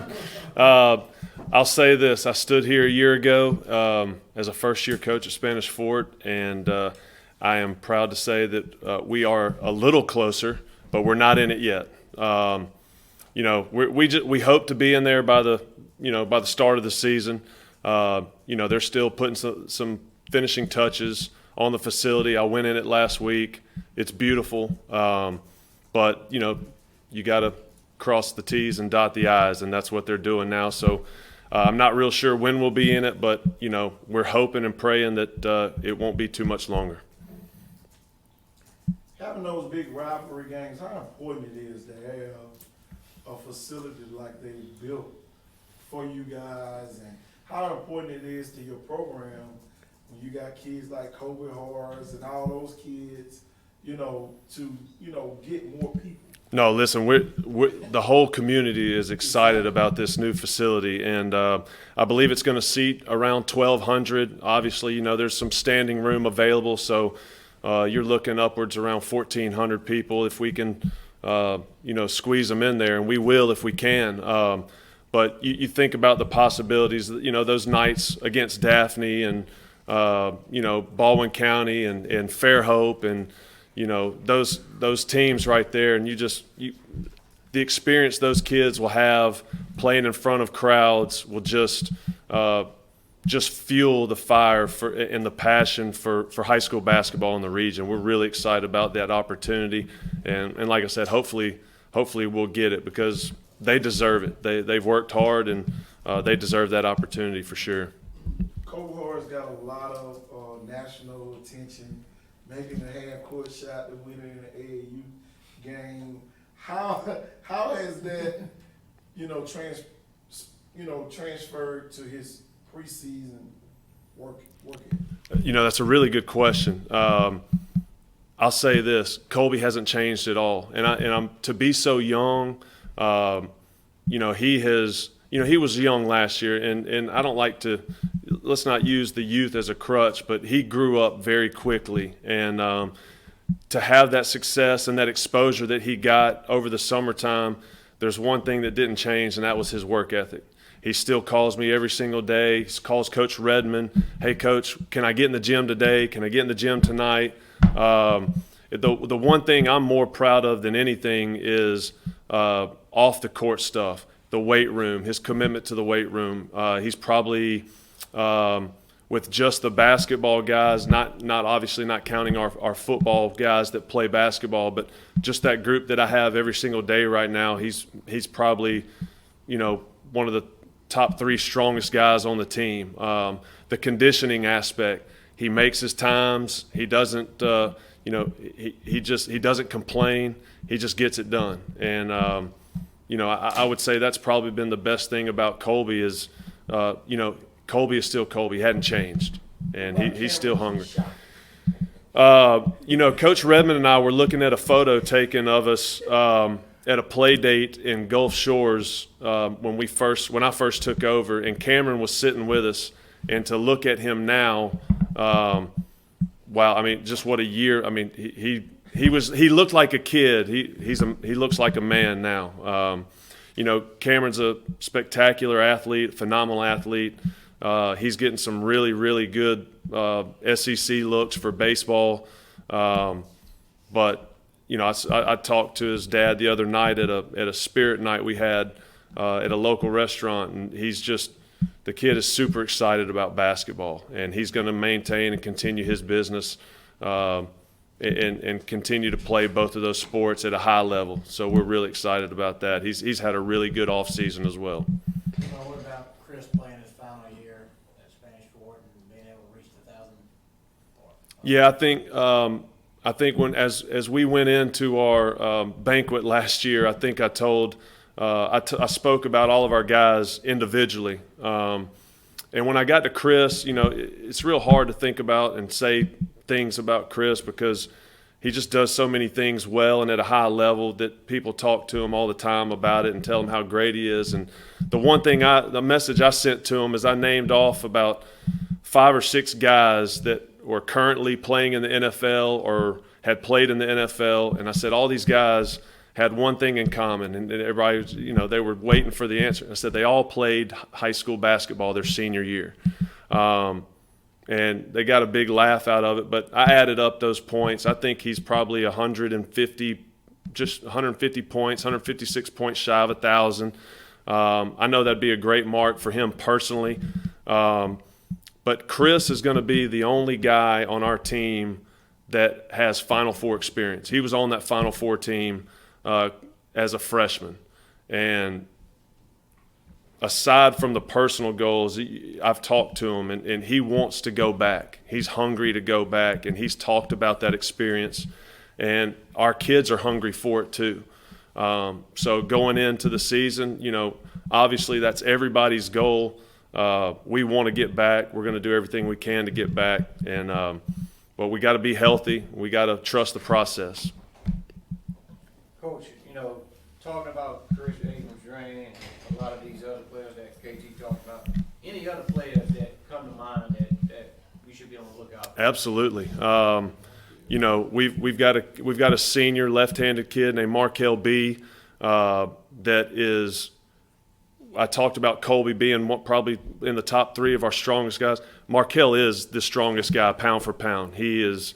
question. I'll say this. I stood here a year ago as a first-year coach at Spanish Fort, and I am proud to say that we are a little closer, but we're not in it yet. We hope to be in there by the start of the season. They're still putting some finishing touches on the facility. I went in it last week. It's beautiful, but you got to cross the T's and dot the I's, and that's what they're doing now. So I'm not real sure when we'll be in it, but we're hoping and praying that it won't be too much longer. Having those big rivalry games, how important it is to have a facility like they built for you guys, and how important it is to your program when you got kids like Kobe Horse and all those kids, to get more people. No, listen, the whole community is excited about this new facility, and I believe it's going to seat around 1,200. Obviously, there's some standing room available, so you're looking upwards around 1,400 people if we can, squeeze them in there, and we will if we can. But you think about the possibilities, those nights against Daphne and, Baldwin County and Fairhope and, those teams right there, and the experience those kids will have playing in front of crowds will just fuel the fire and the passion for high school basketball in the region. We're really excited about that opportunity, and like I said, hopefully we'll get it because they deserve it. They've worked hard, and they deserve that opportunity for sure. Cohort's got a lot of national attention, making the half-court shot to win in the AAU game. How has that, transferred to his preseason working? That's a really good question. I'll say this: Colby hasn't changed at all, and I'm to be so young. He has. He was young last year, and I don't like to. Let's not use the youth as a crutch, but he grew up very quickly, and to have that success and that exposure that he got over the summertime, there's one thing that didn't change, and that was his work ethic. He still calls me every single day. He calls Coach Redmond, "Hey, Coach, can I get in the gym today? Can I get in the gym tonight?" The one thing I'm more proud of than anything is off the court stuff, the weight room, his commitment to the weight room. He's probably with just the basketball guys, not obviously not counting our football guys that play basketball, but just that group that I have every single day right now. He's probably one of the top 3 strongest guys on the team. The conditioning aspect, he makes his times. He doesn't he doesn't complain. He just gets it done. And I would say that's probably been the best thing about Colby is Colby is still Colby. He hadn't changed, and he's still hungry. Coach Redmond and I were looking at a photo taken of us at a play date in Gulf Shores when I first took over, and Cameron was sitting with us. And to look at him now, wow! I mean, just what a year! I mean, he looked like a kid. He looks like a man now. Cameron's a spectacular athlete, phenomenal athlete. He's getting some really, really good SEC looks for baseball. But I talked to his dad the other night at a spirit night we had at a local restaurant, and the kid is super excited about basketball, and he's going to maintain and continue his business and continue to play both of those sports at a high level. So we're really excited about that. He's had a really good off season as well. What about Chris playing his final year at Spanish Fort and being able to reach the 1,000? Yeah, I think when as we went into our banquet last year, I think I told I spoke about all of our guys individually. And when I got to Chris, it's real hard to think about and say things about Chris because he just does so many things well and at a high level that people talk to him all the time about it and tell him how great he is. And the message I sent to him is I named off about 5 or 6 guys that were currently playing in the NFL or had played in the NFL. And I said, all these guys had one thing in common, and everybody was, they were waiting for the answer. I said they all played high school basketball their senior year. And they got a big laugh out of it, but I added up those points. I think he's probably 150 points, 156 points shy of 1,000. I know that'd be a great mark for him personally. But Chris is going to be the only guy on our team that has Final Four experience. He was on that Final Four team as a freshman. And aside from the personal goals, I've talked to him, and he wants to go back. He's hungry to go back, and he's talked about that experience. And our kids are hungry for it too. So going into the season, obviously that's everybody's goal. We want to get back. We're going to do everything we can to get back. But we got to be healthy. We got to trust the process. Coach, talking about Chris Abrams-Drain and a lot of these other players that KT talked about, any other players that come to mind that we should be on the lookout for? Absolutely. We've got a senior left-handed kid named Markel B. That is. I talked about Colby being probably in the top 3 of our strongest guys. Markel is the strongest guy, pound for pound. He is.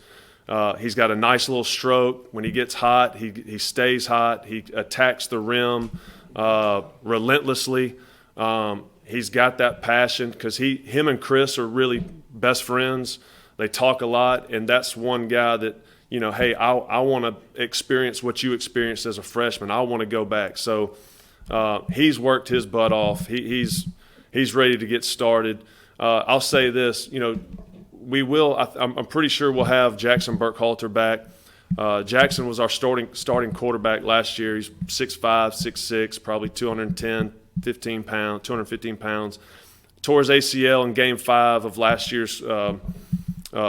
He's got a nice little stroke. When he gets hot, he stays hot. He attacks the rim relentlessly. He's got that passion because him and Chris are really best friends. They talk a lot, and that's one guy that, hey, I want to experience what you experienced as a freshman. I want to go back. So he's worked his butt off. He's ready to get started. I'll say this, we will. I'm pretty sure we'll have Jackson Burkhalter back. Jackson was our starting quarterback last year. He's 6'5", 6'6", probably 215 pounds. Tore his ACL in Game 5 of last year's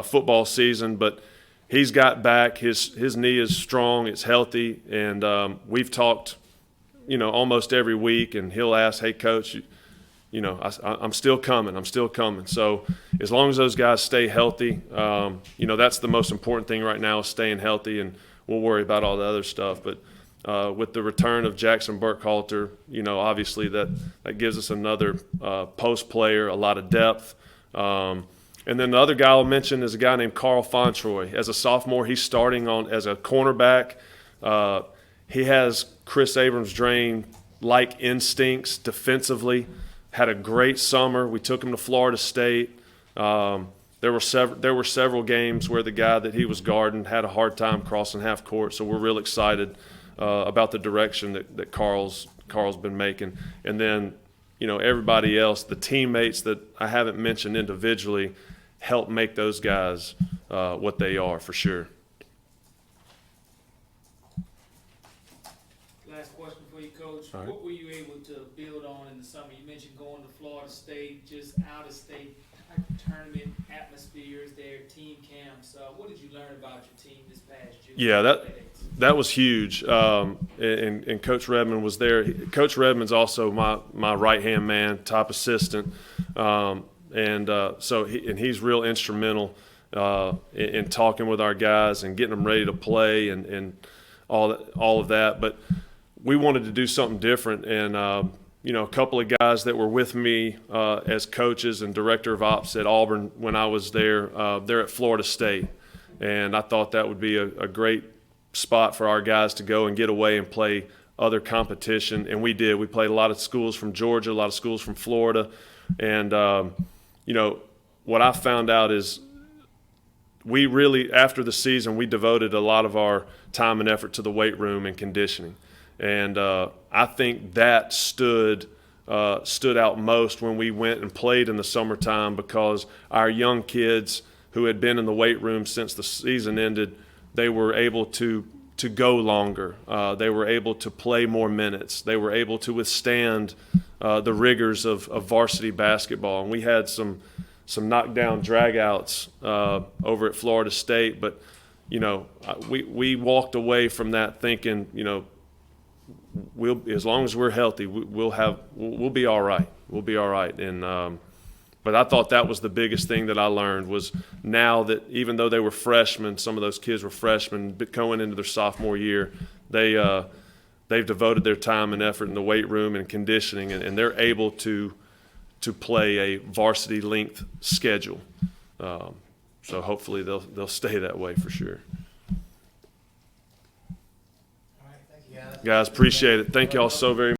football season, but he's got back. His knee is strong. It's healthy, and we've talked, almost every week. And he'll ask, "Hey, Coach, I'm still coming. I'm still coming." So as long as those guys stay healthy, that's the most important thing right now is staying healthy, and we'll worry about all the other stuff. But with the return of Jackson Burkhalter, obviously that gives us another post player, a lot of depth. And then the other guy I'll mention is a guy named Carl Fontroy. As a sophomore, he's starting on as a cornerback. He has Chris Abrams-Drain-like instincts defensively. Had a great summer. We took him to Florida State. There were several games where the guy that he was guarding had a hard time crossing half court. So we're real excited about the direction that Carl's been making. And then, everybody else, the teammates that I haven't mentioned individually, help make those guys what they are for sure. Last question for you, Coach. All right. What were you able to build on in the summer? You mentioned going to Florida State, just out of state tournament atmospheres there, team camps. What did you learn about your team this past June? Yeah, that was huge. And Coach Redmond was there. Coach Redmond's also my right-hand man, top assistant. So he's real instrumental in talking with our guys and getting them ready to play and all of that. But we wanted to do something different, and a couple of guys that were with me as coaches and director of ops at Auburn when I was there, they're at Florida State, and I thought that would be a great spot for our guys to go and get away and play other competition, and we did. We played a lot of schools from Georgia, a lot of schools from Florida, and what I found out is we really, after the season, we devoted a lot of our time and effort to the weight room and conditioning. And I think that stood out most when we went and played in the summertime, because our young kids who had been in the weight room since the season ended, they were able to go longer. They were able to play more minutes. They were able to withstand the rigors of varsity basketball. And we had some knockdown dragouts over at Florida State, but we walked away from that thinking, we'll, as long as we're healthy, we'll be all right. We'll be all right. And but I thought that was the biggest thing that I learned, was now that even though they were freshmen, some of those kids were freshmen, but going into their sophomore year, they they've devoted their time and effort in the weight room and conditioning, and they're able to play a varsity length schedule. So hopefully they'll stay that way for sure. All right, thank you, guys. Guys, appreciate it. Thank y'all so very much.